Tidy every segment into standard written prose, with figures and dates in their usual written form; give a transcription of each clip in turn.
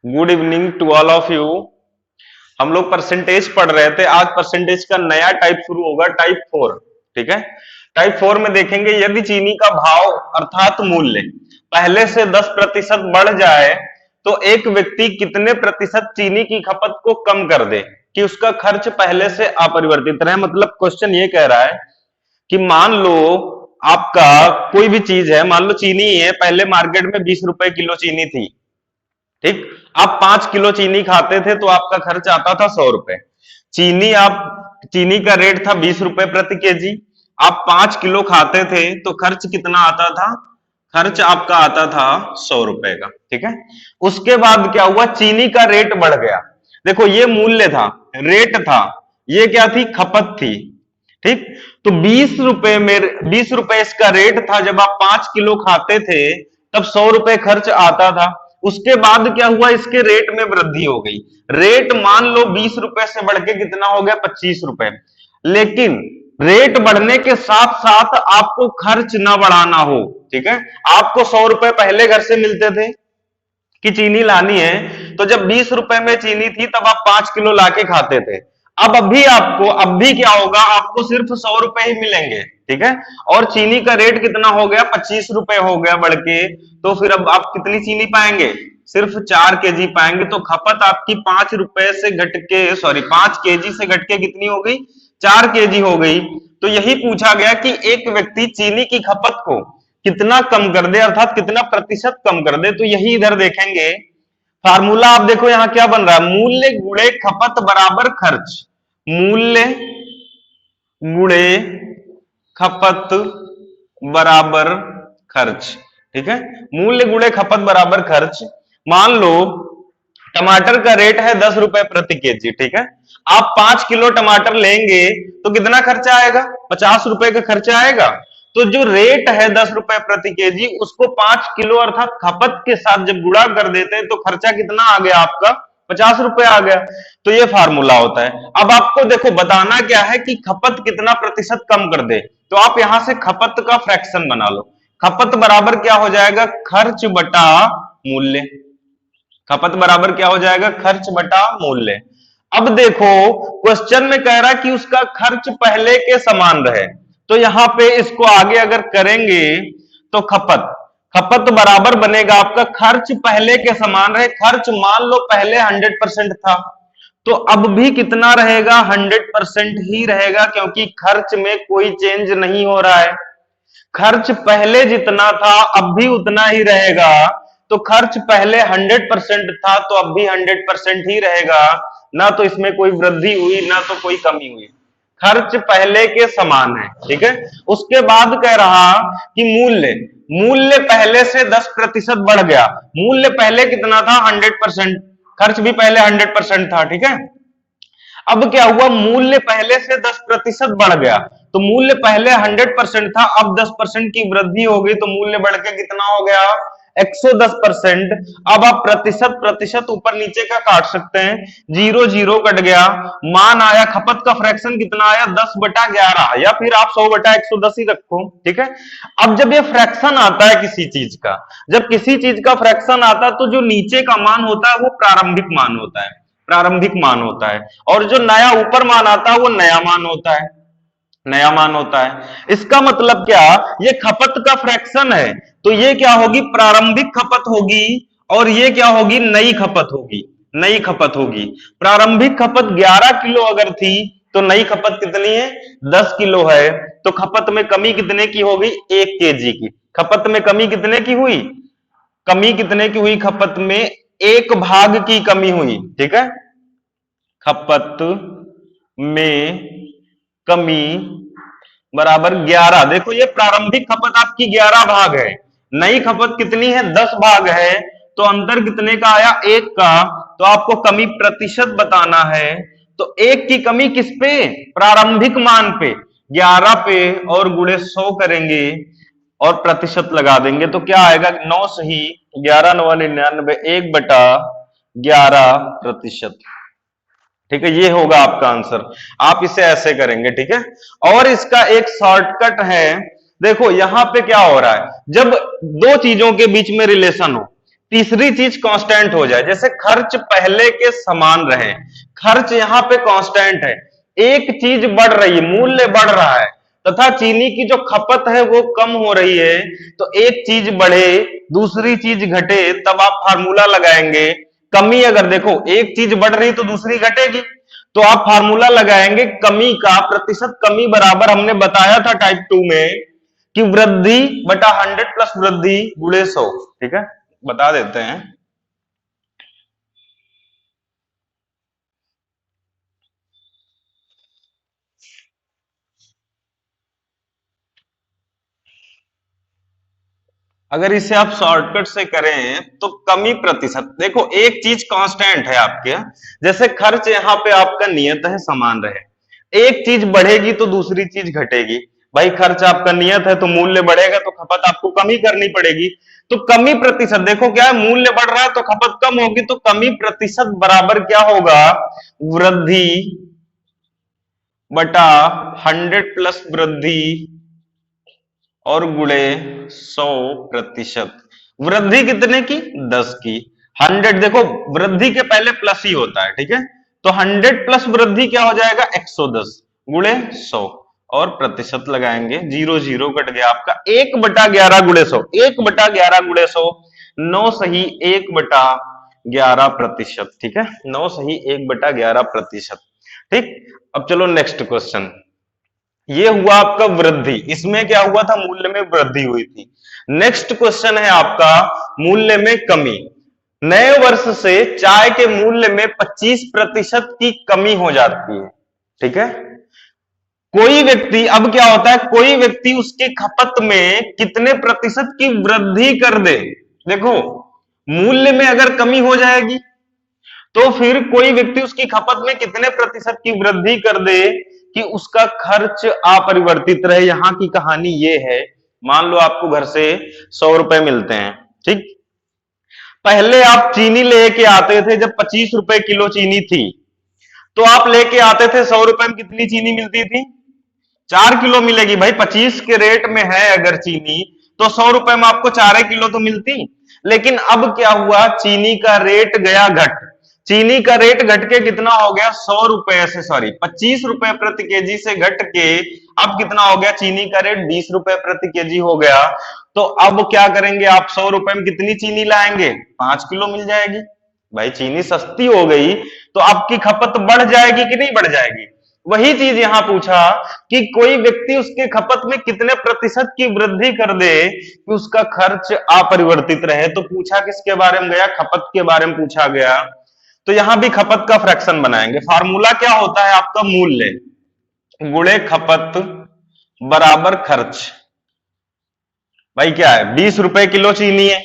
Good evening to all of you. हम लोग percentage पढ़ रहे थे। आज परसेंटेज का नया टाइप शुरू होगा, टाइप 4। ठीक है। टाइप 4 में देखेंगे यदि चीनी का भाव अर्थात मूल्य पहले से 10% बढ़ जाए तो एक व्यक्ति कितने प्रतिशत चीनी की खपत को कम कर दे कि उसका खर्च पहले से अपरिवर्तित रहे। मतलब क्वेश्चन ये कह रहा है कि मान लो आपका कोई भी चीज है, मान लो चीनी है, पहले मार्केट में 20 रुपए किलो चीनी थी। ठीक। आप 5 किलो चीनी खाते थे तो आपका खर्च आता था 100 रुपए। चीनी का रेट था 20 रुपए प्रति केजी। आप 5 किलो खाते थे तो खर्च कितना आता था? खर्च आपका आता था 100 रुपए का। ठीक है। उसके बाद क्या हुआ? चीनी का रेट बढ़ गया। देखो ये मूल्य था, रेट था, ये क्या थी? खपत थी। ठीक। तो 20 रुपए इसका रेट था जब आप 5 किलो खाते थे, तब 100 रुपए खर्च आता था। उसके बाद क्या हुआ? इसके रेट में वृद्धि हो गई। रेट मान लो 20 रुपए से बढ़ के कितना हो गया? 25 रुपए। लेकिन रेट बढ़ने के साथ साथ आपको खर्च ना बढ़ाना हो। ठीक है। आपको 100 रुपए पहले घर से मिलते थे कि चीनी लानी है, तो जब 20 रुपए में चीनी थी तब आप 5 किलो लाके खाते थे। अब अभी क्या होगा? आपको सिर्फ 100 रुपए ही मिलेंगे। ठीक है। और चीनी का रेट कितना हो गया? 25 रुपए हो गया बढ़ के। तो फिर अब आप कितनी चीनी पाएंगे? सिर्फ 4 केजी पाएंगे। तो खपत आपकी 5 रुपए से घट के 5 केजी से घट के कितनी हो गई? 4 केजी हो गई। तो यही पूछा गया कि एक व्यक्ति चीनी की खपत को कितना कम कर दे, अर्थात कितना प्रतिशत कम कर दे। तो यही इधर देखेंगे फार्मूला। आप देखो यहां क्या बन रहा है? मूल्य गुणे खपत बराबर खर्च। मूल्य गुणे खपत बराबर खर्च। ठीक है। मूल्य गुणे खपत बराबर खर्च। मान लो टमाटर का रेट है 10 रुपए प्रति केजी। ठीक है। आप 5 किलो टमाटर लेंगे तो कितना खर्चा आएगा? 50 रुपए का खर्चा आएगा। तो जो रेट है 10 रुपए प्रति केजी, उसको 5 किलो अर्थात खपत के साथ जब गुणा कर देते हैं तो खर्चा कितना आ गया आपका? 50 रुपए आ गया। तो ये फार्मूला होता है। अब आपको देखो बताना क्या है कि खपत कितना प्रतिशत कम कर दे। तो आप यहां से खपत का फ्रैक्शन बना लो। खपत बराबर क्या हो जाएगा? खर्च बटा मूल्य। खपत बराबर क्या हो जाएगा? खर्च बटा मूल्य। अब देखो क्वेश्चन में कह रहा है कि उसका खर्च पहले के समान रहे। तो यहां पे इसको आगे अगर करेंगे तो खपत बराबर बनेगा आपका खर्च पहले के समान रहे। खर्च मान लो पहले 100% था, तो अब भी कितना रहेगा? 100% ही रहेगा, क्योंकि खर्च में कोई चेंज नहीं हो रहा है। खर्च पहले जितना था अब भी उतना ही रहेगा। तो खर्च पहले 100% था तो अब भी 100% ही रहेगा। ना तो इसमें कोई वृद्धि हुई ना तो कोई कमी हुई। खर्च पहले के समान है। ठीक है। उसके बाद कह रहा कि मूल्य पहले से 10% बढ़ गया। मूल्य पहले कितना था? 100%। खर्च भी पहले 100% था। ठीक है। अब क्या हुआ? मूल्य पहले से 10% बढ़ गया। तो मूल्य पहले 100% था, अब 10% की वृद्धि हो गई, तो मूल्य बढ़ के कितना हो गया? 110%। अब आप प्रतिशत प्रतिशत ऊपर नीचे का काट सकते हैं। 0 0 कट गया। मान आया, खपत का फ्रैक्शन कितना आया? 10/11, या फिर आप 100/110 ही रखो। ठीक है। अब जब ये फ्रैक्शन आता है किसी चीज का, जब किसी चीज का फ्रैक्शन आता है तो जो नीचे का मान होता है वो प्रारंभिक मान होता है। प्रारंभिक मान होता है। और जो नया ऊपर मान आता है वो नया मान होता है। नया मान होता है। इसका मतलब क्या? ये खपत का फ्रैक्शन है, तो ये क्या होगी? प्रारंभिक खपत होगी। और ये क्या होगी? नई खपत होगी। नई खपत होगी। प्रारंभिक खपत 11 किलो अगर थी तो नई खपत कितनी है? 10 किलो है। तो खपत में कमी कितने की होगी? 1 केजी की। खपत में कमी कितने की हुई? कमी कितने की हुई? खपत में 1 भाग की कमी हुई। ठीक है। खपत में कमी बराबर 11। देखो ये प्रारंभिक खपत आपकी 11 भाग है। नई खपत कितनी है? 10 भाग है। तो अंतर कितने का आया? 1 का। तो आपको कमी प्रतिशत बताना है। तो 1 की कमी किस पे? प्रारंभिक मान पे, 11 पे, और गुणे 100 करेंगे और प्रतिशत लगा देंगे तो क्या आएगा? 9 सही 11 9 99, 1/11%। ठीक है। ये होगा आपका आंसर। आप इसे ऐसे करेंगे। ठीक है। और इसका एक शॉर्टकट है। देखो यहां पे क्या हो रहा है, जब दो चीजों के बीच में रिलेशन हो, तीसरी चीज कांस्टेंट हो जाए, जैसे खर्च पहले के समान रहे, खर्च यहाँ पे कांस्टेंट है, एक चीज बढ़ रही है, मूल्य बढ़ रहा है तथा चीनी की जो खपत है वो कम हो रही है, तो एक चीज बढ़े दूसरी चीज घटे, तब आप फार्मूला लगाएंगे कमी। अगर देखो एक चीज बढ़ रही तो दूसरी घटेगी, तो आप फार्मूला लगाएंगे कमी का, प्रतिशत कमी बराबर हमने बताया था टाइप 2 में कि वृद्धि बटा 100 प्लस वृद्धि गुणे 100। ठीक है, बता देते हैं। अगर इसे आप शॉर्टकट से करें तो कमी प्रतिशत, देखो एक चीज कांस्टेंट है आपके, जैसे खर्च यहाँ पे आपका नियत है समान रहे, एक चीज बढ़ेगी तो दूसरी चीज घटेगी। भाई खर्च आपका नियत है तो मूल्य बढ़ेगा तो खपत आपको कमी करनी पड़ेगी, तो कमी प्रतिशत देखो क्या है, मूल्य बढ़ रहा है तो खपत कम होगी, तो कमी प्रतिशत बराबर क्या होगा, वृद्धि बटा 100 प्लस वृद्धि और गुणे 100%। वृद्धि कितने की, 10 की। 100 देखो वृद्धि के पहले प्लस ही होता है, ठीक है, तो 100 प्लस वृद्धि क्या हो जाएगा 110 गुणे 100 और प्रतिशत लगाएंगे, 0 0 कट गया आपका 1/11 गुणे 100, 1/11 गुणे 100, 9 सही 1/11%। ठीक है, 9 सही 1/11%। ठीक, अब चलो नेक्स्ट क्वेश्चन। ये हुआ आपका वृद्धि, इसमें क्या हुआ था, मूल्य में वृद्धि हुई थी। नेक्स्ट क्वेश्चन है आपका मूल्य में कमी। नए वर्ष से चाय के मूल्य में 25% की कमी हो जाती है। ठीक है, कोई व्यक्ति, अब क्या होता है, कोई व्यक्ति उसकी खपत में कितने प्रतिशत की वृद्धि कर दे, देखो मूल्य में अगर कमी हो जाएगी तो फिर कोई व्यक्ति उसकी खपत में कितने प्रतिशत की वृद्धि कर दे कि उसका खर्च अपरिवर्तित रहे। यहां की कहानी ये है, मान लो आपको घर से 100 रुपए मिलते हैं, ठीक, पहले आप चीनी लेके आते थे, जब 25 रुपए किलो चीनी थी तो आप लेके आते थे, 100 रुपए में कितनी चीनी मिलती थी, 4 किलो मिलेगी। भाई 25 के रेट में है अगर चीनी तो 100 रुपए में आपको 4 किलो तो मिलती। लेकिन अब क्या हुआ, चीनी का रेट गया घट, चीनी का रेट घट के कितना हो गया, 100 रुपए से, सॉरी 25 रुपए प्रति केजी से घट के अब कितना हो गया, चीनी का रेट 20 रुपए प्रति केजी हो गया। तो अब क्या करेंगे आप, 100 रुपए में कितनी चीनी लाएंगे, 5 किलो मिल जाएगी। भाई चीनी सस्ती हो गई तो आपकी खपत बढ़ जाएगी कि नहीं बढ़ जाएगी। वही चीज यहां पूछा कि कोई व्यक्ति उसके खपत में कितने प्रतिशत की वृद्धि कर दे कि उसका खर्च अपरिवर्तित रहे, तो पूछा किसके बारे में गया, खपत के बारे में पूछा गया। तो यहां भी खपत का फ्रैक्शन बनाएंगे। फार्मूला क्या होता है आपका, मूल्य गुणे खपत बराबर खर्च। भाई क्या है, 20 रुपए किलो चीनी है,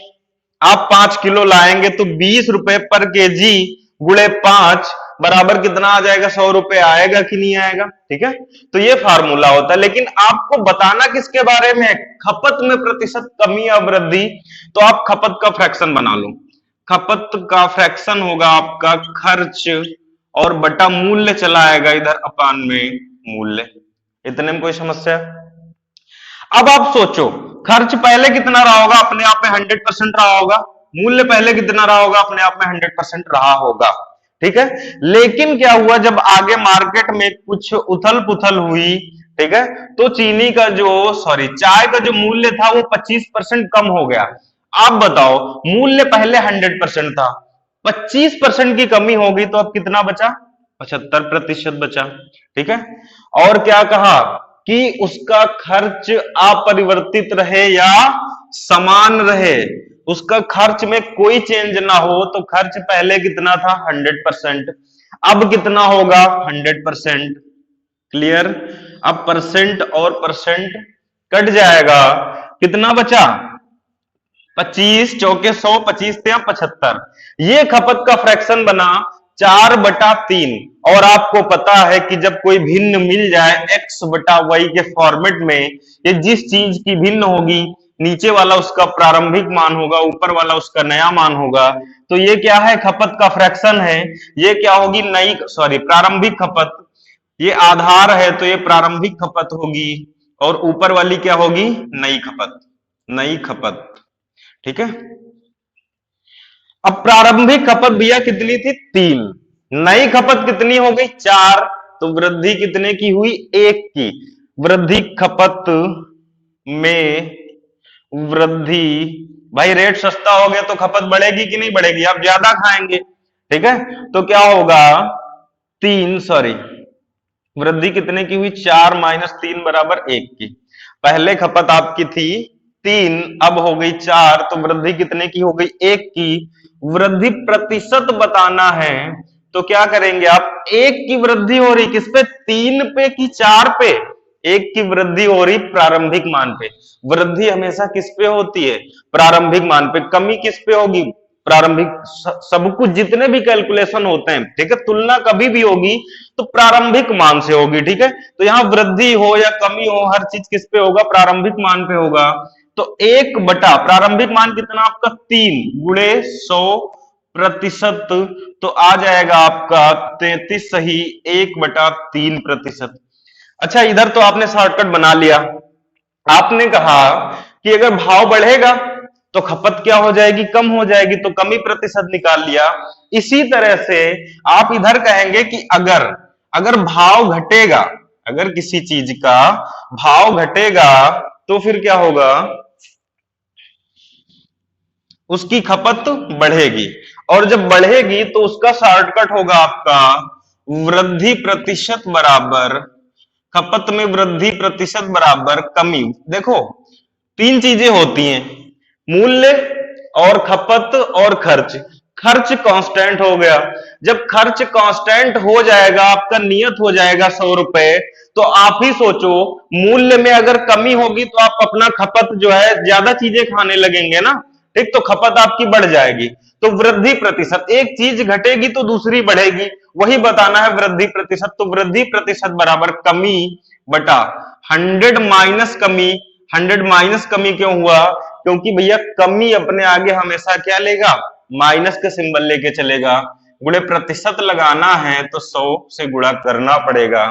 आप 5 किलो लाएंगे तो 20 रुपए पर केजी गुणे 5 बराबर कितना आ जाएगा, 100 रुपए आएगा कि नहीं आएगा। ठीक है, तो ये फार्मूला होता है। लेकिन आपको बताना किसके बारे में है, खपत में प्रतिशत कमी या वृद्धि, तो आप खपत का फ्रैक्शन बना लो। खपत का फ्रैक्शन होगा आपका खर्च और बटा मूल्य चला आएगा इधर अपान में मूल्य। इतने में कोई समस्या। अब आप सोचो, खर्च पहले कितना रहा होगा, अपने आप में 100% रहा होगा, मूल्य पहले कितना रहा होगा, अपने आप में 100% रहा होगा। ठीक है, लेकिन क्या हुआ, जब आगे मार्केट में कुछ उथल पुथल हुई, ठीक है, तो चीनी का जो, सॉरी चाय का जो मूल्य था वो 25% कम हो गया। आप बताओ, मूल्य पहले 100% था, 25% की कमी होगी तो अब कितना बचा, 75% बचा। ठीक है, और क्या कहा कि उसका खर्च अपरिवर्तित रहे या समान रहे, उसका खर्च में कोई चेंज ना हो, तो खर्च पहले कितना था 100%, अब कितना होगा 100%। क्लियर, अब परसेंट और परसेंट कट जाएगा, कितना बचा 25 चौके 100, 25 × 75, ये खपत का फ्रैक्शन बना 4/3। और आपको पता है कि जब कोई भिन्न मिल जाए x/y के फॉर्मेट में, ये जिस चीज की भिन्न होगी, नीचे वाला उसका प्रारंभिक मान होगा, ऊपर वाला उसका नया मान होगा, तो ये क्या है, खपत का फ्रैक्शन है। ये क्या होगी, नई, सॉरी प्रारंभिक खपत, ये आधार है तो ये प्रारंभिक खपत होगी, और ऊपर वाली क्या होगी, नई खपत, नई खपत। ठीक है, अब प्रारंभिक खपत भैया कितनी थी 3, नई खपत कितनी हो गई 4, तो वृद्धि कितने की हुई 1 की। वृद्धि खपत में वृद्धि, भाई रेट सस्ता हो गया तो खपत बढ़ेगी कि नहीं बढ़ेगी, आप ज्यादा खाएंगे, ठीक है। तो क्या होगा 3, सॉरी वृद्धि कितने की हुई 4 माइनस 3 बराबर 1 की। पहले खपत आपकी थी 3, अब हो गई 4, तो वृद्धि कितने की हो गई 1 की। वृद्धि प्रतिशत बताना है तो क्या करेंगे आप, 1 की वृद्धि हो रही किस पे 3 पे कि 4 पे, 1 की वृद्धि हो रही प्रारंभिक मान पे। वृद्धि हमेशा किस पे होती है, प्रारंभिक मान पे। कमी किस पे होगी, प्रारंभिक। सब कुछ जितने भी कैलकुलेशन होते हैं, ठीक है, तुलना कभी भी होगी तो प्रारंभिक मान से होगी, ठीक है। तो यहां वृद्धि हो या कमी हो, हर चीज किस पे होगा, प्रारंभिक मान पे होगा। तो 1 बटा प्रारंभिक मान कितना आपका 3 गुणे 100%, तो आ जाएगा आपका 33 सही 1/3%। अच्छा, इधर तो आपने शॉर्टकट बना लिया। आपने कहा कि अगर भाव बढ़ेगा तो खपत क्या हो जाएगी, कम हो जाएगी, तो कमी प्रतिशत निकाल लिया। इसी तरह से आप इधर कहेंगे कि अगर अगर भाव घटेगा, अगर किसी चीज का भाव घटेगा तो फिर क्या होगा, उसकी खपत बढ़ेगी, और जब बढ़ेगी तो उसका शॉर्टकट होगा आपका वृद्धि प्रतिशत बराबर, खपत में वृद्धि प्रतिशत बराबर कमी। देखो 3 चीजें होती हैं, मूल्य और खपत और खर्च। खर्च कांस्टेंट हो गया, जब खर्च कांस्टेंट हो जाएगा, आपका नियत हो जाएगा 100 रुपए, तो आप ही सोचो मूल्य में अगर कमी होगी तो आप अपना खपत जो है ज्यादा चीजें खाने लगेंगे ना, ठीक, तो खपत आपकी बढ़ जाएगी। तो वृद्धि प्रतिशत, एक चीज घटेगी तो दूसरी बढ़ेगी, वही बताना है वृद्धि प्रतिशत। तो वृद्धि प्रतिशत बराबर कमी बटा 100 माइनस कमी। 100 माइनस कमी क्यों हुआ, क्योंकि भैया कमी अपने आगे हमेशा क्या लेगा, माइनस का सिंबल लेके चलेगा। गुणे प्रतिशत लगाना है तो 100 से गुणा करना पड़ेगा।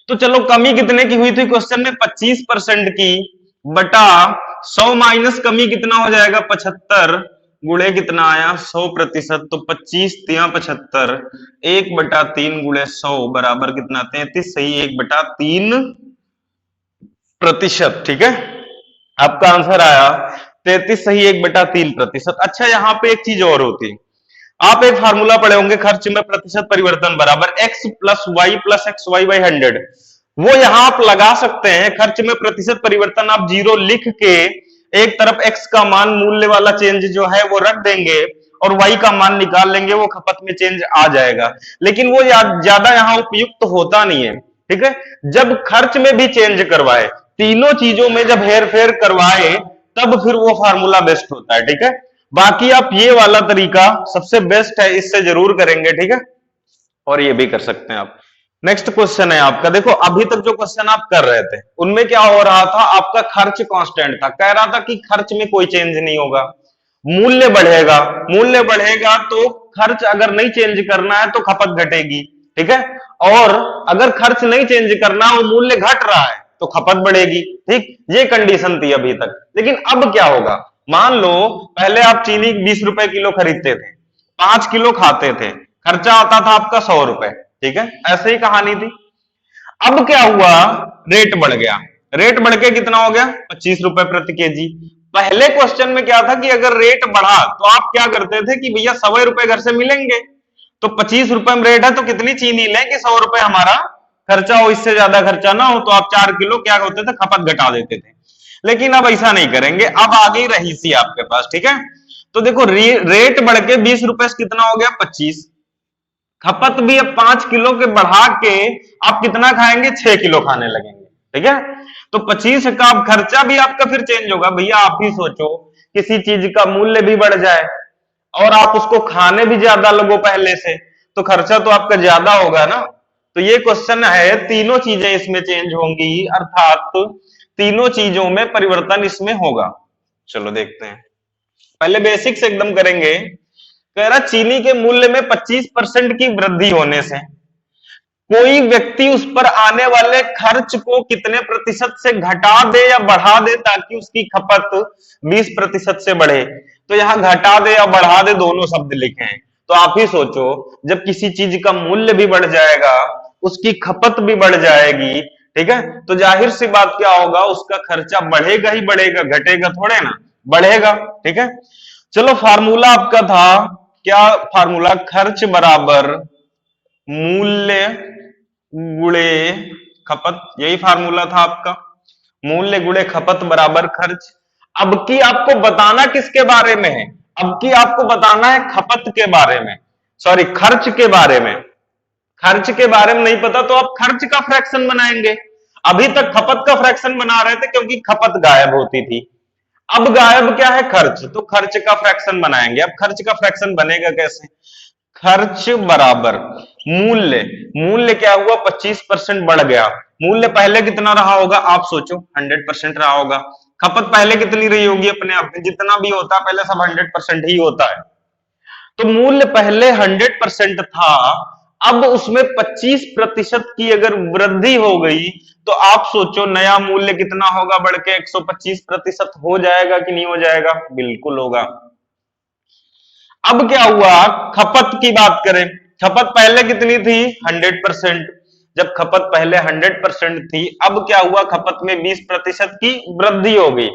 तो चलो कमी कितने की हुई थी क्वेश्चन में, 25% की, बटा 100 माइनस कमी कितना हो जाएगा 75, गुणे कितना आया 100%, तो 25 तिया 75, 1/3 गुणे 100 बराबर कितना 33 सही 1/3%, ठीक है। आपका आंसर आया 33 सही 1/3%। अच्छा, यहाँ पे एक चीज और होती है, आप एक फार्मूला पढ़े होंगे, खर्च में प्रतिशत परिवर्तन बराबर x plus y plus x y by 100। वो यहां आप लगा सकते हैं, खर्च में प्रतिशत परिवर्तन आप 0 लिख के एक तरफ x का मान मूल्य वाला चेंज जो है वो रख देंगे और y का मान निकाल लेंगे, वो खपत में चेंज आ जाएगा। लेकिन वो ज्यादा यहां उपयुक्त होता नहीं है, ठीक है। जब खर्च में भी चेंज करवाए, तीनों चीजों में जब हेर फेर करवाए, तब फिर वो फार्मूला बेस्ट होता है, ठीक है। बाकी आप ये वाला तरीका सबसे बेस्ट है, इससे जरूर करेंगे, ठीक है, और ये भी कर सकते हैं आप। नेक्स्ट क्वेश्चन है आपका, देखो अभी तक जो क्वेश्चन आप कर रहे थे उनमें क्या हो रहा था, आपका खर्च कांस्टेंट था, कह रहा था कि खर्च में कोई चेंज नहीं होगा, मूल्य बढ़ेगा, मूल्य बढ़ेगा तो खर्च अगर नहीं चेंज करना है तो खपत घटेगी, ठीक है। और अगर खर्च नहीं चेंज करना, वो मूल्य घट रहा है तो खपत बढ़ेगी, ठीक, ये कंडीशन थी अभी तक। लेकिन अब क्या होगा, मान लो पहले आप चीनी 20 रुपए किलो खरीदते थे, 5 किलो खाते थे, खर्चा आता था आपका 100 रुपए, ठीक है, ऐसे ही कहानी थी। अब क्या हुआ, रेट बढ़ गया, रेट बढ़ के कितना हो गया 25 रुपए प्रति केजी। पहले क्वेश्चन में क्या था कि अगर रेट बढ़ा तो आप क्या करते थे कि भैया 100 रुपए घर से मिलेंगे, तो 25 रुपए में रेट है तो कितनी चीनी लें कि 100 रुपए हमारा खर्चा हो, इससे ज्यादा खर्चा ना हो, तो आप 4 किलो क्या होते थे, खपत घटा देते थे। लेकिन अब ऐसा नहीं करेंगे, अब आ गई रहीसी आपके पास, ठीक है। तो देखो रेट बढ़ के 20 रुपए से कितना हो गया 25, खपत भी अब 5 किलो के बढ़ा के आप कितना खाएंगे 6 किलो खाने लगेंगे, ठीक है। तो 25 का अब खर्चा भी आपका फिर चेंज होगा। भैया आप ही सोचो, किसी चीज का मूल्य भी बढ़ जाए और आप उसको खाने भी ज्यादा लगो पहले से, तो खर्चा तो आपका ज्यादा होगा ना। तो ये क्वेश्चन है, तीनों चीजें इसमें चेंज होंगी, अर्थात तीनों चीजों में परिवर्तन इसमें होगा। चलो देखते हैं, पहले बेसिक से एकदम करेंगे। कह रहा चीनी के मूल्य में 25% की वृद्धि होने से कोई व्यक्ति उस पर आने वाले खर्च को कितने प्रतिशत से घटा दे या बढ़ा दे ताकि उसकी खपत 20% से बढ़े। तो यहां घटा दे या बढ़ा दे दोनों शब्द लिखे हैं। तो आप ही सोचो, जब किसी चीज का मूल्य भी बढ़ जाएगा, उसकी खपत भी बढ़ जाएगी, ठीक है, तो जाहिर सी बात क्या होगा, उसका खर्चा बढ़ेगा ही बढ़ेगा, घटेगा थोड़े ना, बढ़ेगा। ठीक है, चलो फार्मूला आपका था क्या, फार्मूला खर्च बराबर मूल्य गुणे खपत, यही फार्मूला था आपका, मूल्य गुणे खपत बराबर खर्च। अब की आपको बताना किसके बारे में है, अब की आपको बताना है खपत के बारे में, सॉरी खर्च के बारे में। खर्च के बारे में नहीं पता तो आप खर्च का फ्रैक्शन बनाएंगे। अभी तक खपत का फ्रैक्शन बना रहे थे क्योंकि खपत गायब होती थी, अब गायब क्या है, खर्च, तो खर्च का फ्रैक्शन बनाएंगे। अब खर्च का फ्रैक्शन बनेगा कैसे, खर्च बराबर मूल्य, मूल्य क्या हुआ 25% बढ़ गया, मूल्य पहले कितना रहा होगा आप सोचो, 100% रहा होगा। खपत पहले कितनी रही होगी, अपने आप में जितना भी होता है पहले सब 100% ही होता है, तो मूल्य पहले 100% था, अब उसमें 25% की अगर वृद्धि हो गई तो आप सोचो नया मूल्य कितना होगा, बढ़ के 125% हो जाएगा कि नहीं हो जाएगा, बिल्कुल होगा। अब क्या हुआ, खपत की बात करें, खपत पहले कितनी थी 100%, जब खपत पहले 100% थी, अब क्या हुआ, खपत में 20% की वृद्धि हो गई।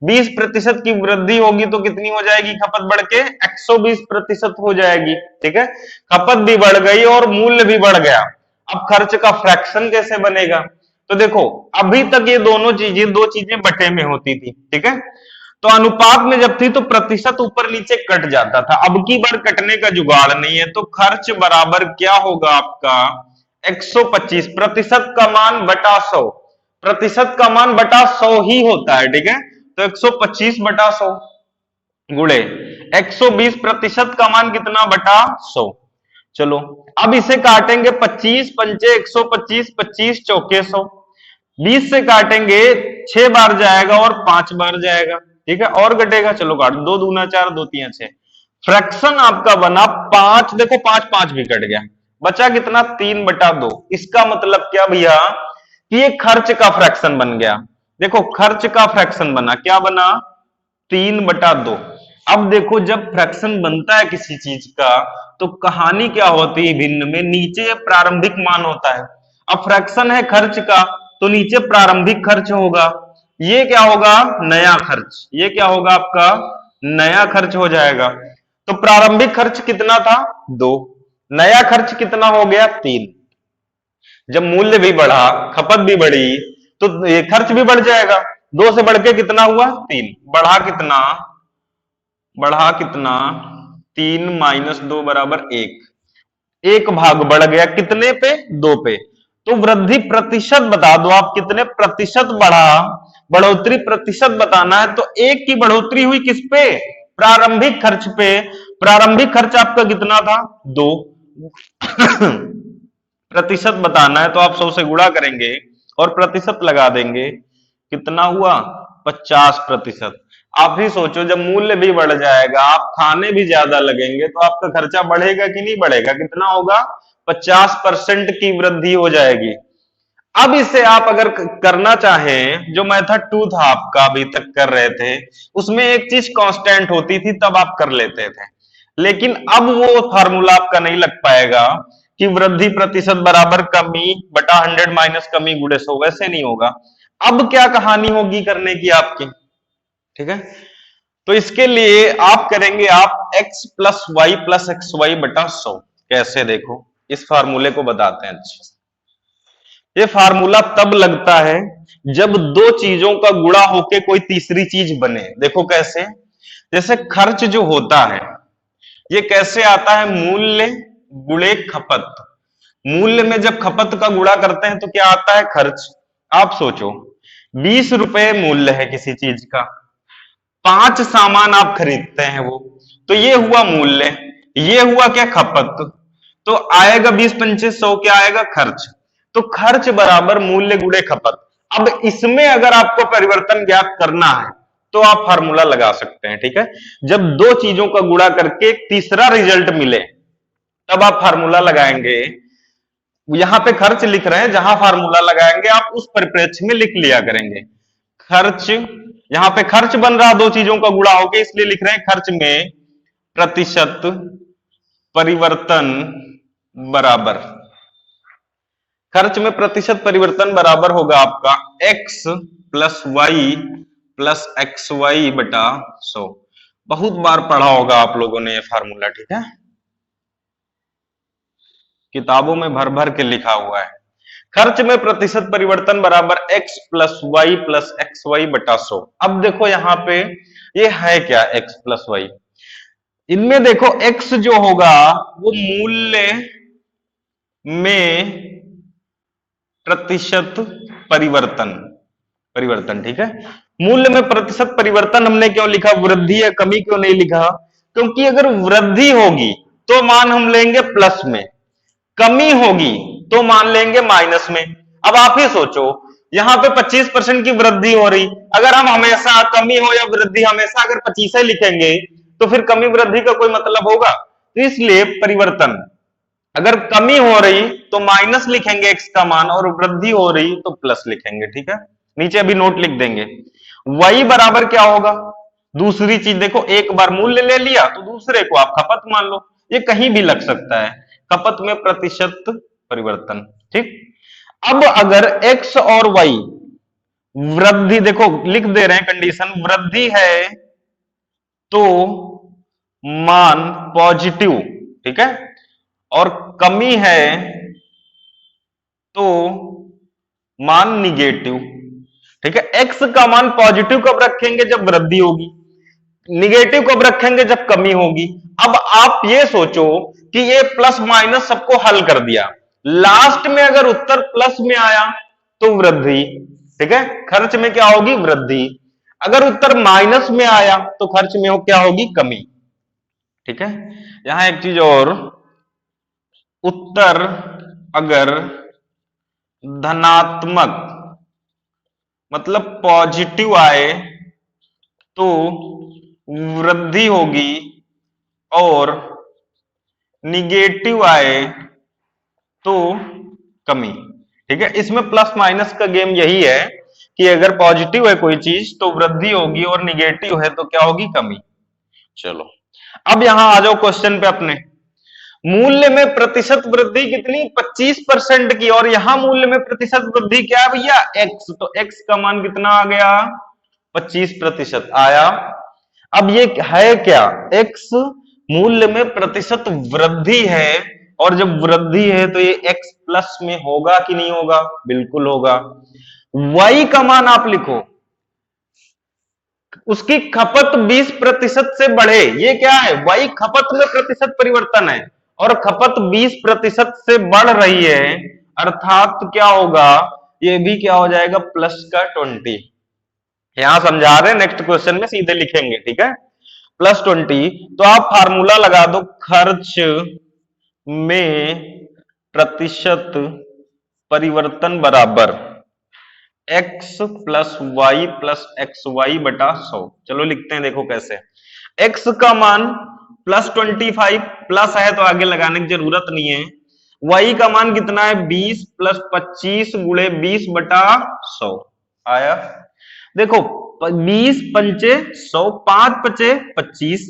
20% की वृद्धि होगी तो कितनी हो जाएगी, खपत बढ़ के 120% हो जाएगी। ठीक है, खपत भी बढ़ गई और मूल्य भी बढ़ गया। अब खर्च का फ्रैक्शन कैसे बनेगा, तो देखो अभी तक ये दोनों चीजें, दो चीजें बटे में होती थी, ठीक है, तो अनुपात में जब थी तो प्रतिशत ऊपर नीचे कट जाता था, अब की बार कटने का जुगाड़ नहीं है, तो खर्च बराबर क्या होगा आपका 125, प्रतिशत का मान बटा 100, प्रतिशत का मान बटा 100 ही होता है। ठीक है, तो 125 बटा 100 गुणे 120, प्रतिशत का मान कितना बटा 100। चलो अब इसे काटेंगे, 25 पंचे 125, 25 चौके 100, 20 से काटेंगे 6 बार जाएगा और 5 बार जाएगा, ठीक है, और घटेगा, चलो काट, 2 दूना 4, 2 3 6, फ्रैक्शन आपका बना 5, देखो 5 5 भी कट गया, बचा कितना 3/2। इसका मतलब क्या भैया कि ये खर्च का फ्रैक्शन बन गया, देखो खर्च का फ्रैक्शन बना, क्या बना 3/2। अब देखो जब फ्रैक्शन बनता है किसी चीज का तो कहानी क्या होती है, भिन्न में नीचे प्रारंभिक मान होता है, अब फ्रैक्शन है खर्च का तो नीचे प्रारंभिक खर्च होगा, ये क्या होगा नया खर्च, ये क्या होगा आपका नया खर्च हो जाएगा। तो प्रारंभिक खर्च कितना था 2, नया खर्च कितना हो गया 3, जब मूल्य भी बढ़ा खपत भी बढ़ी तो ये खर्च भी बढ़ जाएगा, 2 से बढ़ के कितना हुआ 3, बढ़ा कितना, बढ़ा कितना 3 माइनस 2 बराबर 1, एक भाग बढ़ गया कितने पे 2 पे, तो वृद्धि प्रतिशत बता दो आप, कितने प्रतिशत बढ़ा, बढ़ोतरी प्रतिशत बताना है, तो 1 की बढ़ोतरी हुई किस पे, प्रारंभिक खर्च पे, प्रारंभिक खर्च आपका कितना था 2 प्रतिशत बताना है तो आप 100 से गुणा करेंगे और प्रतिशत लगा देंगे, कितना हुआ 50%। आप ही सोचो जब मूल्य भी बढ़ जाएगा, आप खाने भी ज्यादा लगेंगे तो आपका खर्चा बढ़ेगा कि नहीं बढ़ेगा, कितना होगा 50% की वृद्धि हो जाएगी। अब इसे आप अगर करना चाहें, जो मेथड 2 था आपका अभी तक कर रहे थे, उसमें एक चीज कांस्टेंट होती थी तब आप कर लेते थे, लेकिन अब वो फार्मूला आपका नहीं लग पाएगा कि वृद्धि प्रतिशत बराबर कमी बटा 100 माइनस कमी गुणे 100, वैसे नहीं होगा। अब क्या कहानी होगी करने की आपकी, ठीक है, तो इसके लिए आप करेंगे आप x plus y plus x y बटा 100, कैसे देखो इस फार्मूले को बताते हैं अच्छे से। ये फार्मूला तब लगता है जब दो चीजों का गुणा होके कोई तीसरी चीज बने, देखो कैसे, जैसे खर्च जो होता है ये कैसे आता है, मूल्य गुणे खपत, मूल्य में जब खपत का गुणा करते हैं तो क्या आता है खर्च। आप सोचो 20 रुपए मूल्य है किसी चीज का, 5 सामान आप खरीदते हैं वो, तो ये हुआ मूल्य, ये हुआ क्या खपत, तो आएगा 20 पंचे 100, क्या आएगा खर्च, तो खर्च बराबर मूल्य गुणे खपत। अब इसमें अगर आपको परिवर्तन ज्ञात करना है तो आप फार्मूला लगा सकते हैं, ठीक है, जब दो चीजों का गुणा करके एक तीसरा रिजल्ट मिले तब आप फार्मूला लगाएंगे। यहां पे खर्च लिख रहे हैं, जहां फार्मूला लगाएंगे आप उस परिप्रेक्ष्य में लिख लिया करेंगे, खर्च यहां पे खर्च बन रहा दो चीजों का गुणा होके, इसलिए लिख रहे हैं खर्च में प्रतिशत परिवर्तन बराबर, खर्च में प्रतिशत परिवर्तन बराबर होगा आपका x plus y plus x y बटा 100। बहुत बार पढ़ा होगा आप लोगों ने ये फार्मूला, ठीक है, किताबों में भर भर के लिखा हुआ है। खर्च में प्रतिशत परिवर्तन बराबर x plus y plus x y बटा 100। अब देखो यहां पे ये है क्या x प्लस वाई, इनमें देखो x जो होगा वो मूल्य में प्रतिशत परिवर्तन, परिवर्तन, ठीक है। मूल्य में प्रतिशत परिवर्तन हमने क्यों लिखा, वृद्धि या कमी क्यों नहीं लिखा, क्योंकि अगर वृद्धि होगी तो मान हम लेंगे प्लस में, कमी होगी तो मान लेंगे माइनस में। अब आप ही सोचो, यहां पे 25% की वृद्धि हो रही, अगर हम हमेशा कमी हो या वृद्धि हमेशा अगर 25 ही लिखेंगे तो फिर कमी वृद्धि का कोई मतलब होगा। तो इसलिए परिवर्तन, अगर कमी हो रही तो माइनस लिखेंगे x का मान, और वृद्धि हो रही तो प्लस लिखेंगे, ठीक है। नीचे अभी नोट लिख देंगे। y बराबर क्या होगा, दूसरी चीज देखो, एक बार मूल्य ले लिया तो दूसरे को आप खपत मान लो, ये कहीं भी लग सकता है, खपत में प्रतिशत परिवर्तन, ठीक। अब अगर x और y वृद्धि, देखो लिख दे रहे हैं कंडीशन, वृद्धि है तो मान पॉजिटिव, ठीक है, और कमी है तो मान निगेटिव, ठीक है। x का मान पॉजिटिव कब रखेंगे, जब वृद्धि होगी, निगेटिव कब रखेंगे, जब कमी होगी। अब आप ये सोचो कि ये प्लस माइनस सबको हल कर दिया, लास्ट में अगर उत्तर प्लस में आया तो वृद्धि, ठीक है, खर्च में क्या होगी, वृद्धि। अगर उत्तर माइनस में आया तो खर्च में क्या होगी, कमी, ठीक है। यहां एक चीज और, उत्तर अगर धनात्मक मतलब पॉजिटिव आए तो वृद्धि होगी, और निगेटिव आए तो कमी, ठीक है। इसमें प्लस माइनस का गेम यही है कि अगर पॉजिटिव है कोई चीज तो वृद्धि होगी, और निगेटिव है तो क्या होगी, कमी। चलो अब यहां आ जाओ क्वेश्चन पे अपने, मूल्य में प्रतिशत वृद्धि कितनी, 25% की, और यहां मूल्य में प्रतिशत वृद्धि क्या है भैया, x, तो x का मान कितना आ गया, 25% आया। अब ये है क्या, x मूल्य में प्रतिशत वृद्धि है, और जब वृद्धि है तो ये x प्लस में होगा कि नहीं होगा, बिल्कुल होगा। y का मान आप लिखो, उसकी खपत 20% से बढ़े, ये क्या है, y खपत में प्रतिशत परिवर्तन है, और खपत 20% से बढ़ रही है, अर्थात क्या होगा, ये भी क्या हो जाएगा, प्लस का 20। यहां समझा रहे, नेक्स्ट क्वेश्चन में सीधे लिखेंगे, ठीक है, प्लस 20। तो आप फार्मूला लगा दो, खर्च में प्रतिशत परिवर्तन बराबर x plus y plus x y बटा 100। चलो लिखते हैं, देखो कैसे, x का मान प्लस 25, प्लस है तो आगे लगाने की जरूरत नहीं है। y का मान कितना है, 20 प्लस 25 गुणे 20 बटा 100 आया। देखो 20 पंचे 100, 5 पचे 25,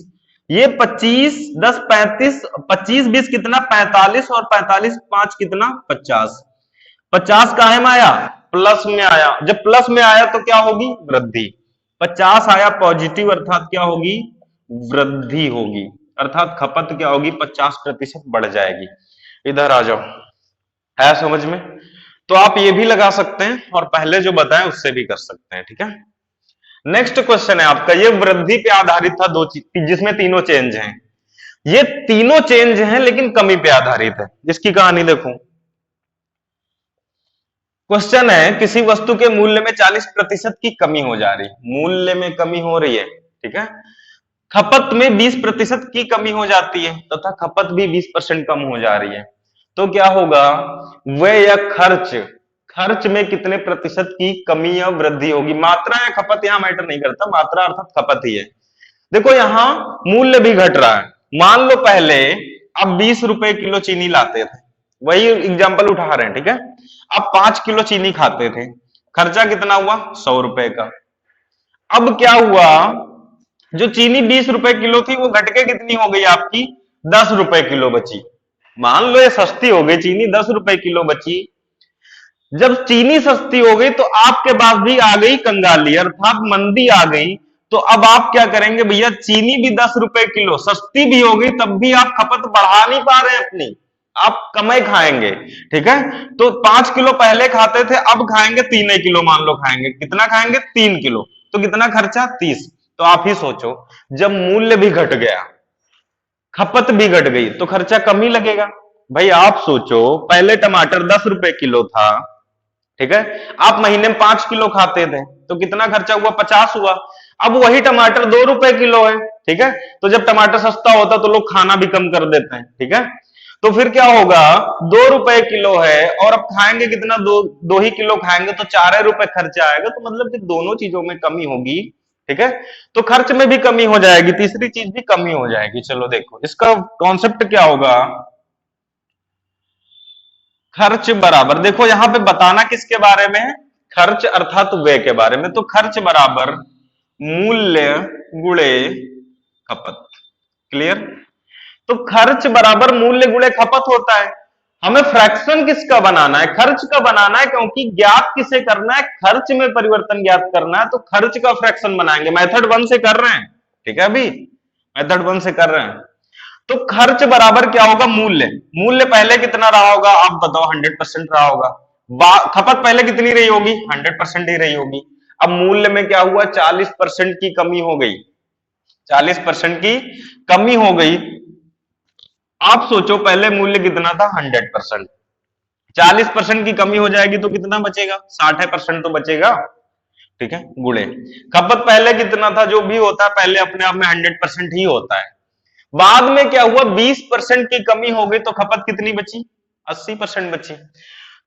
ये 25 10 35, 25 20 कितना 45, और 45 5 कितना 50, 50 काहे में आया, प्लस में आया। जब प्लस में आया तो क्या होगी, वृद्धि। 50 आया पॉजिटिव, अर्थात क्या होगी, वृद्धि होगी, अर्थात खपत क्या होगी, 50% बढ़ जाएगी। इधर आ जाओ, है समझ में। तो आप ये भी लगा सकते हैं, और पहले जो बताएं उससे भी कर सकते हैं, ठीक है। नेक्स्ट क्वेश्चन है आपका, ये वृद्धि पे आधारित था, दो चीज जिसमें तीनों चेंज हैं, ये तीनों चेंज हैं लेकिन कमी पे आधारित है। इसकी कहानी देखो, क्वेश्चन है, किसी वस्तु के मूल्य में 40% की कमी हो जा रही, मूल्य में कमी हो रही है, ठीक है, खपत में 20% की कमी हो जाती है, तथा खपत भी 20% कम हो जा रही है, तो क्या होगा, व्यय या खर्च, खर्च में कितने प्रतिशत की कमी या वृद्धि होगी। मात्रा या खपत यहां मैटर नहीं करता, मात्रा अर्थात खपत ही है। देखो यहां मूल्य भी घट रहा है, मान लो पहले आप 20 रुपए किलो चीनी लाते थे, वही एग्जाम्पल उठा रहे हैं, ठीक है, अब 5 किलो चीनी खाते थे, खर्चा कितना हुआ, 100 रुपए का। अब क्या हुआ, जो चीनी 20 रुपए किलो थी वो घट के कितनी हो गई आपकी, 10 रुपए किलो बची। मान लो ये सस्ती हो गई चीनी, 10 रुपए किलो बची। जब चीनी सस्ती हो गई तो आपके पास भी आ गई कंगाली, अर्थात मंदी आ गई। तो अब आप क्या करेंगे भैया, चीनी भी 10 रुपए किलो सस्ती भी हो गई, तब भी आप खपत बढ़ा नहीं पा रहे हैं अपनी, आप कम खाएंगे। ठीक है, तो 5 किलो पहले खाते थे, अब खाएंगे 3 किलो, मान लो खाएंगे, कितना खाएंगे, 3 किलो, तो कितना खर्चा, 30। तो आप ही सोचो, जब मूल्य भी घट गया, खपत भी घट गई, तो खर्चा कम ही लगेगा। भाई आप सोचो, पहले टमाटर 10 रुपए किलो था, ठीक है, आप महीने में 5 किलो खाते थे, तो कितना खर्चा हुआ, 50 हुआ। अब वही टमाटर 2 रुपए किलो है, ठीक है, तो जब टमाटर सस्ता होता तो लोग खाना भी कम कर देते हैं, ठीक है, तो फिर क्या होगा, 2 रुपए किलो है और अब खाएंगे कितना, दो ही किलो खाएंगे, तो 4 रुपए खर्चा आएगा, तो मतलब कि दोनों चीजों में कमी होगी। ठीक है, तो खर्च में भी कमी हो जाएगी, तीसरी चीज भी कमी हो जाएगी। चलो देखो इसका कॉन्सेप्ट क्या होगा, खर्च बराबर, देखो यहां पे बताना किसके बारे में है, खर्च अर्थात व्यय के बारे में। तो खर्च बराबर मूल्य गुणे खपत, क्लियर। तो खर्च बराबर मूल्य गुणे खपत होता है। हमें फ्रैक्शन किसका बनाना है, खर्च का बनाना है, क्योंकि ज्ञात किसे करना है, खर्च में परिवर्तन ज्ञात करना है, तो खर्च का फ्रैक्शन बनाएंगे, मेथड 1 से कर रहे हैं, ठीक है, अभी मेथड 1 से कर रहे हैं। तो खर्च बराबर क्या होगा, मूल्य, मूल्य पहले कितना रहा होगा, आप बताओ, 100% रहा होगा। खपत पहले कितनी रही होगी, 100% ही रही होगी। अब मूल्य में क्या हुआ, 40% की कमी हो गई, 40% की कमी हो गई। आप सोचो पहले मूल्य कितना था, 100%, 40% की कमी हो जाएगी तो कितना बचेगा, 60% तो बचेगा। ठीक है, गुणे खपत पहले कितना था, जो भी होता है पहले अपने आप में 100% ही होता है। बाद में क्या हुआ, 20% की कमी हो गई, तो खपत कितनी बची, 80% बची।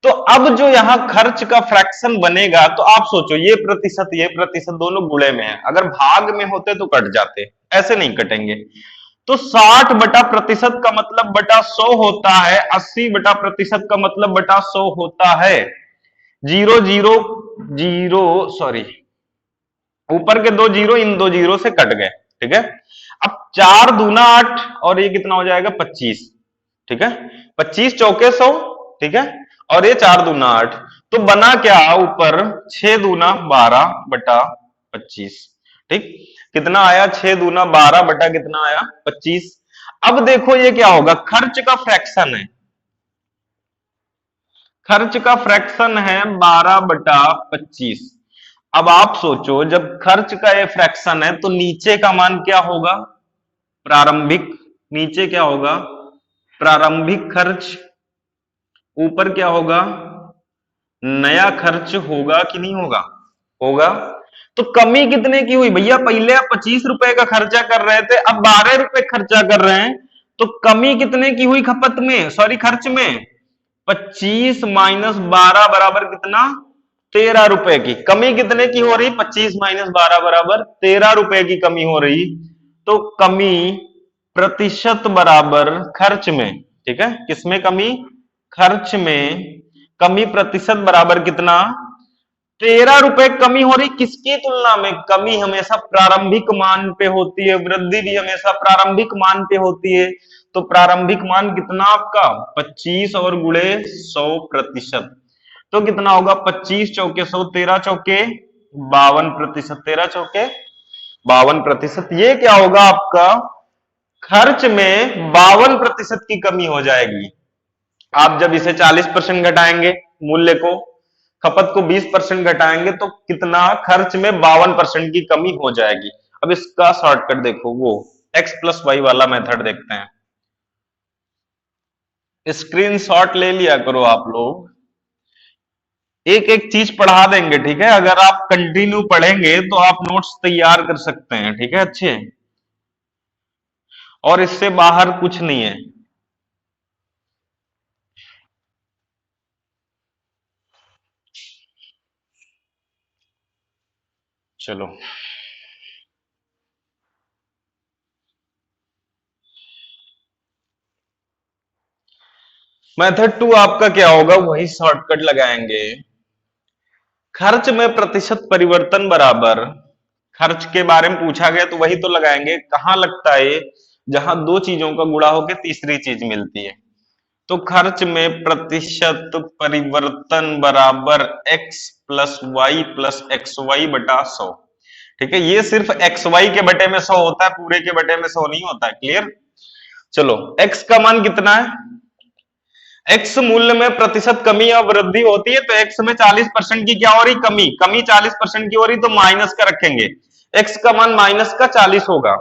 तो अब जो यहां खर्च का फ्रैक्शन बनेगा, तो आप सोचो ये प्रतिशत दोनों गुणे में है, अगर भाग में होते तो कट जाते, ऐसे नहीं कटेंगे। तो 60 बटा प्रतिशत का मतलब बटा 100 होता है, 80 बटा प्रतिशत का मतलब बटा 100 होता है। जीरो जीरो जीरो, सॉरी, ऊपर के 2 जीरो इन 2 जीरो से कट गए, ठीक है। अब 4 दूना 8 और ये कितना हो जाएगा, 25, ठीक है, 25 चौके 100, ठीक है, और ये 4 दूना 8, तो बना क्या, ऊपर 6 दूना 12 बटा 25, ठीक, कितना आया, 6 दूना 12 बटा कितना आया, 25। अब देखो ये क्या होगा, खर्च का फ्रैक्शन है, खर्च का फ्रैक्शन है 12 बटा 25। अब आप सोचो, जब खर्च का ये फ्रैक्शन है तो नीचे का मान क्या होगा, प्रारंभिक, नीचे क्या होगा, प्रारंभिक खर्च, ऊपर क्या होगा, नया खर्च होगा कि नहीं होगा, होगा। तो कमी कितने की हुई भैया, पहले आप 25 रुपए का खर्चा कर रहे थे, अब 12 रुपए खर्चा कर रहे हैं, तो कमी कितने की हुई खपत में, सॉरी खर्च में, 25 माइनस 12 बराबर कितना, 13 रुपए की कमी कितने की हो रही, 25 माइनस 12 बराबर 13 रुपए की कमी हो रही। तो कमी प्रतिशत बराबर खर्च में, ठीक है, किसमें कमी, खर्च में कमी प्रतिशत बराबर कितना, 13 रुपए कमी हो रही, किसकी तुलना में, कमी हमेशा प्रारंभिक मान पे होती है, वृद्धि भी हमेशा प्रारंभिक मान पे होती है। तो प्रारंभिक मान कितना आपका, 25 और गुणे 100%, तो कितना होगा, 25 चौके 100, 13 चौके 52%, 13 चौके 52%। ये क्या होगा आपका, खर्च में 52% की कमी हो जाएगी। आप जब इसे 40% घटाएंगे, मूल्य को, खपत को 20% घटाएंगे, तो कितना, खर्च में 52% की कमी हो जाएगी। अब इसका शॉर्टकट देखो, वो x प्लस वाई वाला मेथड देखते हैं। स्क्रीनशॉट ले लिया करो आप लोग, एक एक चीज पढ़ा देंगे, ठीक है, अगर आप कंटिन्यू पढ़ेंगे तो आप नोट्स तैयार कर सकते हैं, ठीक है, अच्छे, और इससे बाहर कुछ नहीं है। चलो, मेथड 2 आपका क्या होगा, वही शॉर्टकट लगाएंगे, खर्च में प्रतिशत परिवर्तन बराबर खर्च के बारे में पूछा गया तो वही तो लगाएंगे। कहाँ लगता है? जहां दो चीजों का गुणा होकर तीसरी चीज मिलती है। तो खर्च में प्रतिशत परिवर्तन बराबर x plus y plus x y बटा 100। ठीक है, ये सिर्फ एक्स वाई के बटे में 100 होता है, पूरे के बटे में 100 नहीं होता है। क्लियर? चलो, x का मान कितना है? x मूल्य में प्रतिशत कमी या वृद्धि होती है, तो x में 40% की क्या हो रही? कमी। कमी 40% की हो रही, तो माइनस का रखेंगे। x का मान माइनस का 40 होगा।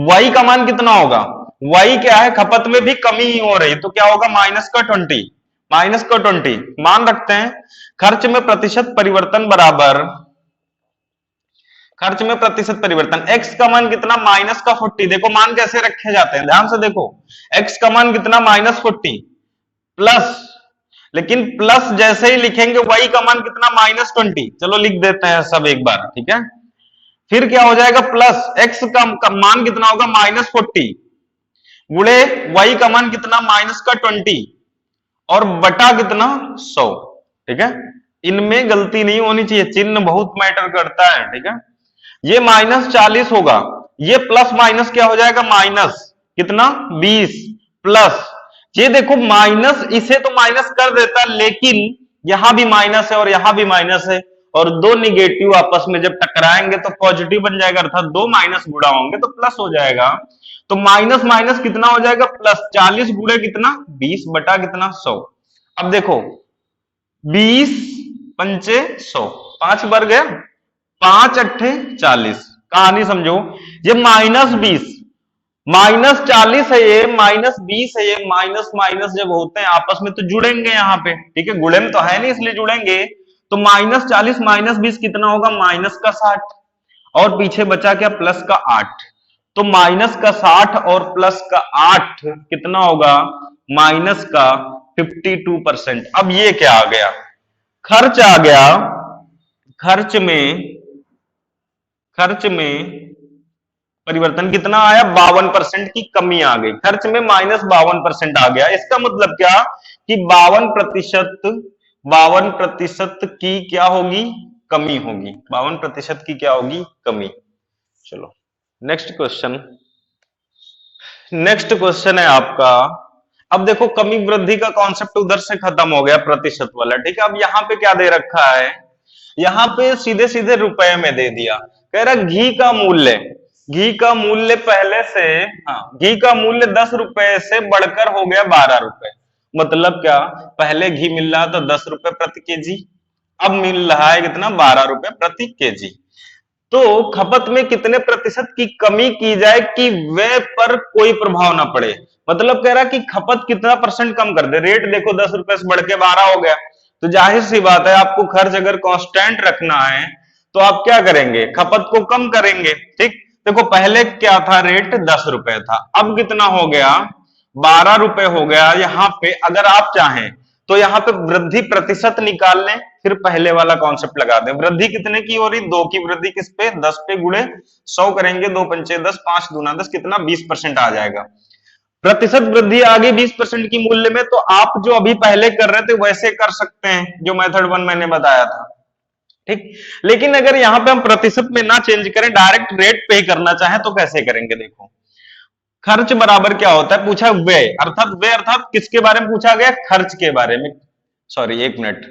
y का मान कितना होगा? y क्या है? खपत में भी कमी ही हो रही, तो क्या होगा? माइनस का 20। माइनस का 20 मान रखते हैं। खर्च में प्रतिशत परिवर्तन बराबर, खर्च में प्रतिशत परिवर्तन, x का मान कितना? माइनस का 40। देखो मान कैसे रखे जाते हैं, ध्यान से देखो। x का मान कितना? माइनस 40 प्लस, लेकिन प्लस जैसे ही लिखेंगे y का मान कितना? माइनस 20। चलो लिख देते हैं सब एक बार, ठीक है। फिर क्या हो जाएगा? प्लस x का मान कितना होगा? माइनस 40 गुणे y का मान कितना? माइनस का 20 और बटा कितना? 100। ठीक है, इनमें गलती नहीं होनी चाहिए, चिन्ह बहुत मैटर करता है। ठीक है, ये माइनस 40 होगा, ये प्लस माइनस क्या हो जाएगा? माइनस कितना? 20 प्लस, ये देखो माइनस, इसे तो माइनस कर देता, लेकिन यहां भी माइनस है और यहां भी माइनस है, और दो निगेटिव आपस में जब टकराएंगे तो पॉजिटिव बन जाएगा, अर्थात दो माइनस गुणा होंगे तो प्लस हो जाएगा। तो माइनस माइनस कितना हो जाएगा? प्लस। 40 गुणे कितना? 20 बटा कितना? 100। अब देखो 20 पंचे 100, 5 बार गया, 5 अट्ठे 40। कहानी समझो, ये -20 -40 है, ये -20 है, ये माइनस माइनस जब होते हैं आपस में तो जुड़ेंगे यहाँ पे। ठीक है, गुणे में तो है नहीं इसलिए जुड़ेंगे। तो -40 -20 कितना होगा? माइनस का 60, और पीछे बचा क्या? प्लस का 8। तो माइनस का 60 और प्लस का 8 कितना होगा? माइनस का 52%। अब ये क्या आ गया? खर्च आ गया। खर्च में परिवर्तन कितना आया? 52% की कमी आ गई। खर्च में -52% आ गया। इसका मतलब क्या कि 52% की क्या होगी? कमी होगी। 52% की क्या होगी? कमी। चलो नेक्स्ट क्वेश्चन है आपका। अब देखो, कमी वृद्धि का कॉन्सेप्ट उधर से खत्म हो गया, प्रतिशत वाला। ठीक है, अब यहाँ पे क्या दे रखा है? यहाँ पे सीधे सीधे रुपए में दे दिया। कह रहा घी का मूल्य पहले से, हाँ, घी का मूल्य 10 रुपए से बढ़कर हो गया 12 रुपए। मतलब क्या? पहले घी मिल रहा था 10 रुपए प्रति केजी, अब मिल रहा है कितना? 12 रुपए प्रति केजी। तो खपत में कितने प्रतिशत की कमी की जाए कि व्यय पर कोई प्रभाव ना पड़े? मतलब कह रहा कि खपत कितना परसेंट कम कर दे। रेट देखो 10 रुपए से बढ़ के 12 हो गया, तो जाहिर सी बात है आपको खर्च अगर कांस्टेंट रखना है तो आप क्या करेंगे? खपत को कम करेंगे। ठीक, देखो पहले क्या था? रेट 10 रुपए था, अब कितना हो गया? 12 रुपए हो गया। यहाँ पे अगर आप चाहें तो यहाँ पे वृद्धि प्रतिशत निकाल लें, फिर पहले वाला कॉन्सेप्ट लगा दें। वृद्धि कितने की हो रही? 2 की वृद्धि किस पे? 10 पे गुणे 100 करेंगे, 2 पंचे 10, 5 दूना 10, कितना? 20% आ जाएगा। प्रतिशत वृद्धि आ गई 20% की मूल्य में, तो आप जो अभी पहले कर रहे थे वैसे कर सकते हैं जो मेथड 1 मैंने बताया था। ठीक, लेकिन अगर यहाँ पे हम प्रतिशत में ना चेंज करें, डायरेक्ट रेट पे करना चाहें तो कैसे करेंगे? देखो, खर्च बराबर क्या होता है? पूछा व्यय, अर्थात किसके बारे में पूछा गया? खर्च के बारे में, सॉरी 1 मिनट,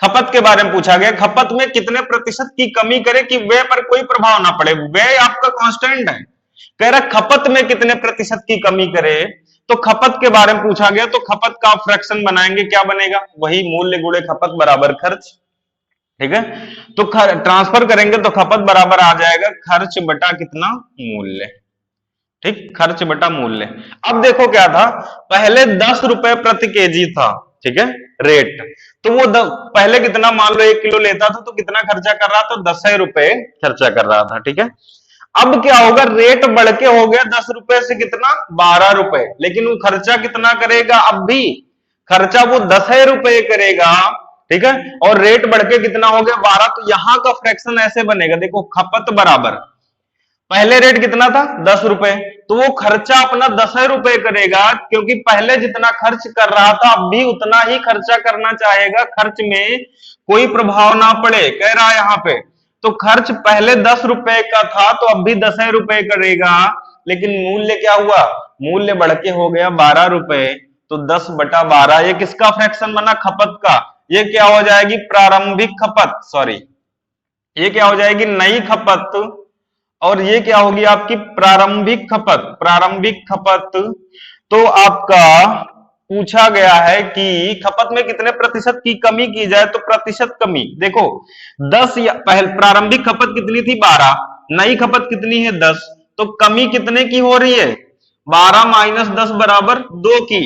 खपत के बारे में पूछा गया। खपत में कितने प्रतिशत की कमी करे कि व्यय पर कोई प्रभाव ना पड़े? व्यय आपका कांस्टेंट है। कह रहा खपत में कितने प्रतिशत की कमी करे, तो खपत के बारे में पूछा गया, तो खपत का फ्रैक्शन बनाएंगे, क्या बनेगा? वही मूल्य गुणे खपत बराबर खर्च। ठीक है, तो ट्रांसफर करेंगे तो खपत बराबर आ जाएगा खर्च बटा कितना? मूल्य। ठीक, खर्च बटा मूल्य। अब देखो क्या था? पहले 10 रुपए प्रति केजी था, ठीक है, रेट। तो वो पहले कितना, मान लो 1 किलो लेता था तो कितना खर्चा कर रहा था? 10 रुपए खर्चा कर रहा था। ठीक है, अब क्या होगा? रेट बढ़ के हो गया 10 रुपए से कितना? 12 रुपए, लेकिन वो खर्चा कितना करेगा? अब भी खर्चा वो 10 रुपए करेगा। ठीक है, और रेट बढ़ के कितना हो गया? 12। तो यहां का फ्रैक्शन ऐसे बनेगा, देखो, खपत बराबर पहले रेट कितना था? 10 रुपए, तो वो खर्चा अपना 10 रुपए करेगा, क्योंकि पहले जितना खर्च कर रहा था अब भी उतना ही खर्चा करना चाहेगा, खर्च में कोई प्रभाव ना पड़े। कह रहा है यहाँ पे तो खर्च पहले 10 रुपए का था तो अब भी 10 रुपए करेगा, लेकिन मूल्य क्या हुआ, मूल्य बढ़ के हो गया 12 रुपए। तो 10/12 ये किसका फ्रैक्शन बना, खपत का। ये क्या हो जाएगी, प्रारंभिक खपत, सॉरी ये क्या हो जाएगी, नई खपत। और ये क्या होगी आपकी प्रारंभिक खपत, प्रारंभिक खपत। तो आपका पूछा गया है कि खपत में कितने प्रतिशत की कमी की जाए, तो प्रतिशत कमी देखो 10 या पहले प्रारंभिक खपत कितनी थी 12, नई खपत कितनी है 10, तो कमी कितने की हो रही है 12 माइनस 10 बराबर 2 की।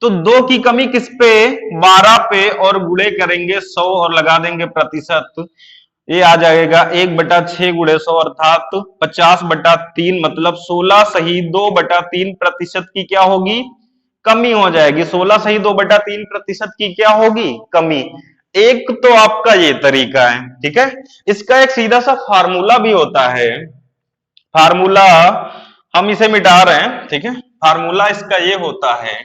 तो 2 की कमी किस पे, 12 पे, और गुणे करेंगे 100 और लगा देंगे प्रतिशत। ये आ जाएगा 1/6 गुणे 100 अर्थात 50/3 मतलब 16 सही 2/3 प्रतिशत की क्या होगी, कमी हो जाएगी। 16 सही 2/3 प्रतिशत की क्या होगी, कमी। एक तो आपका ये तरीका है, ठीक है। इसका एक सीधा सा फार्मूला भी होता है, फार्मूला हम इसे मिटा रहे हैं, ठीक है। फार्मूला इसका ये होता है,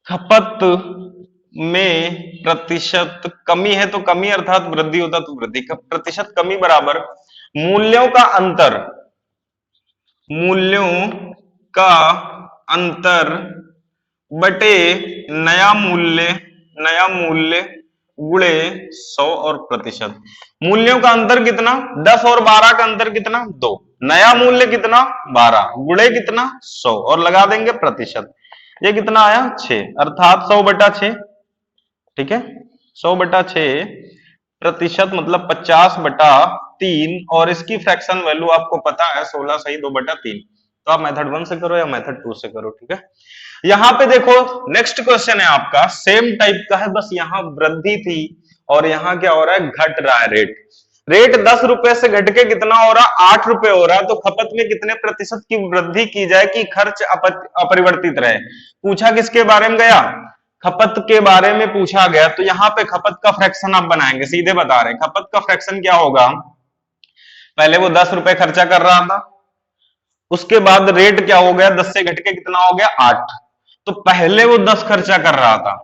खपत में प्रतिशत कमी है तो कमी अर्थात वृद्धि होता तो वृद्धि का प्रतिशत कमी बराबर मूल्यों का अंतर, मूल्यों का अंतर बटे नया मूल्य, नया मूल्य गुणे 100 और प्रतिशत। मूल्यों का अंतर कितना, 10 और 12 का अंतर कितना 2, नया मूल्य कितना 12 गुणे कितना 100 और लगा देंगे प्रतिशत। ये कितना आया 6 अर्थात 100/6, ठीक है। 100/6 प्रतिशत मतलब 50/3, और इसकी फ्रैक्शन वैल्यू आपको पता है 16 सही 2/3। तो आप मेथड 1 से करो या मेथड 2 से करो, ठीक है। यहां पे देखो नेक्स्ट क्वेश्चन है आपका सेम टाइप का है, बस यहां वृद्धि थी और यहां क्या हो रहा है, घट रहा है रेट। रेट 10 रुपए से घट के कितना हो रहा, 8 रुपए हो रहा है। तो खपत में कितने प्रतिशत की वृद्धि की जाए कि खर्च अपरिवर्तित रहे। पूछा किसके बारे में गया, खपत के बारे में पूछा गया। तो यहाँ पे खपत का फ्रैक्शन आप बनाएंगे, सीधे बता रहे हैं खपत का फ्रैक्शन क्या होगा। पहले वो 10 रुपए खर्चा कर रहा था, उसके बाद रेट क्या हो गया, 10 से घट के कितना हो गया 8। तो पहले वो 10 खर्चा कर रहा था,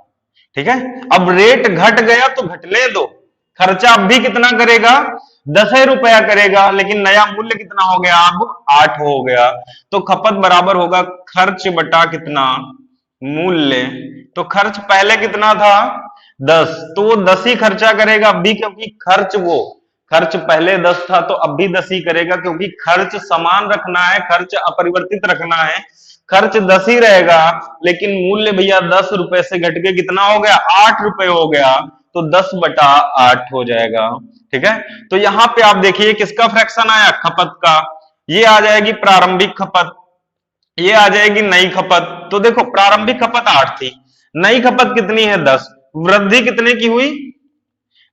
ठीक है। अब रेट घट गया तो घटने दो, खर्चा अब भी कितना करेगा 10 रुपया करेगा, लेकिन नया मूल्य कितना हो गया अब 8 हो गया। तो खपत बराबर होगा खर्च बटा कितना, मूल्य। तो खर्च पहले कितना था 10, तो वो 10 ही खर्चा करेगा अब भी, क्योंकि खर्च पहले 10 था तो अब भी 10 ही करेगा, क्योंकि खर्च समान रखना है, खर्च अपरिवर्तित रखना है। खर्च 10 ही रहेगा, लेकिन मूल्य भैया 10 रुपए से घट के कितना हो गया 8 रुपए हो गया। तो 10/8 हो जाएगा, ठीक है। तो यहां पे आप देखिए किसका फ्रैक्शन आया, खपत का। ये आ जाएगी प्रारंभिक खपत, ये आ जाएगी नई खपत। तो देखो प्रारंभिक खपत 8 थी, नई खपत कितनी है 10, वृद्धि कितने की हुई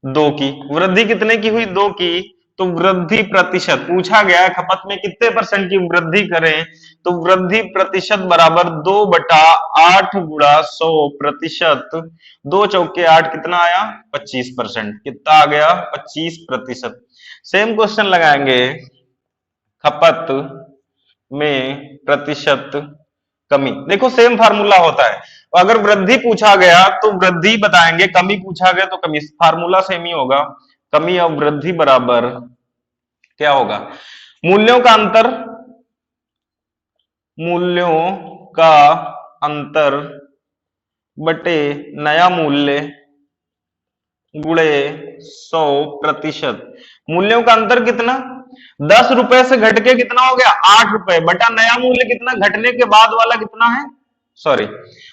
2 की, वृद्धि कितने की हुई 2 की। तो वृद्धि प्रतिशत पूछा गया है खपत में कितने परसेंट की वृद्धि करें, तो वृद्धि प्रतिशत बराबर 2/8 गुणा 100 प्रतिशत। 2 चौके 8 कितना आया 25%, कितना आ गया 25%। सेम क्वेश्चन लगाएंगे खपत में प्रतिशत कमी, देखो सेम फार्मूला होता है। अगर वृद्धि पूछा गया तो वृद्धि बताएंगे, कमी पूछा गया तो कमी, फार्मूला सेम ही होगा। कमी और वृद्धि बराबर क्या होगा, मूल्यों का अंतर, मूल्यों का अंतर बटे नया मूल्य गुणे 100 प्रतिशत। मूल्यों का अंतर कितना 10 रुपए से घट के कितना हो गया 8 रुपए, बटा नया मूल्य कितना घटने के बाद वाला कितना है, सॉरी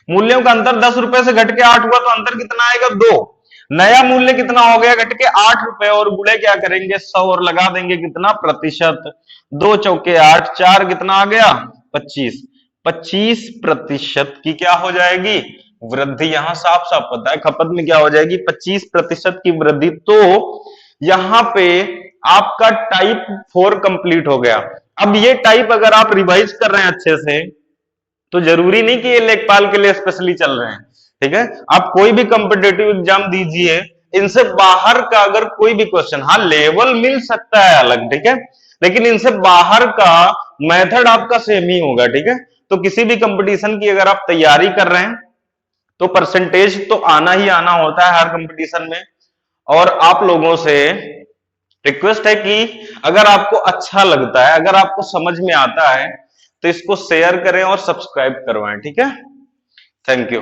मूल्यों का अंतर 10 रुपए से घट के 8 हुआ तो अंतर कितना आएगा 2। नया मूल्य कितना हो गया घट के 8 रुपए, और गुणे क्या करेंगे 100 और लगा देंगे कितना प्रतिशत। 2 चौके 8, 4 कितना आ गया 25, 25% की क्या हो जाएगी वृद्धि। यहां साफ साफ पता है खपत में क्या हो जाएगी 25% की वृद्धि। तो यहां पे आपका टाइप 4 कंप्लीट हो गया। अब ये टाइप अगर आप रिवाइज कर रहे हैं अच्छे से, तो जरूरी नहीं कि ये लेखपाल के लिए स्पेशली चल रहे हैं, ठीक है। आप कोई भी कॉम्पिटेटिव एग्जाम दीजिए, इनसे बाहर का अगर कोई भी क्वेश्चन, हाँ लेवल मिल सकता है अलग, ठीक है, लेकिन इनसे बाहर का मेथड आपका सेम ही होगा, ठीक है। तो किसी भी कंपटीशन की अगर आप तैयारी कर रहे हैं तो परसेंटेज तो आना ही आना होता है हर कंपटीशन में। और आप लोगों से रिक्वेस्ट है कि अगर आपको अच्छा लगता है, अगर आपको समझ में आता है, तो इसको शेयर करें और सब्सक्राइब करवाएं, ठीक है। Thank you.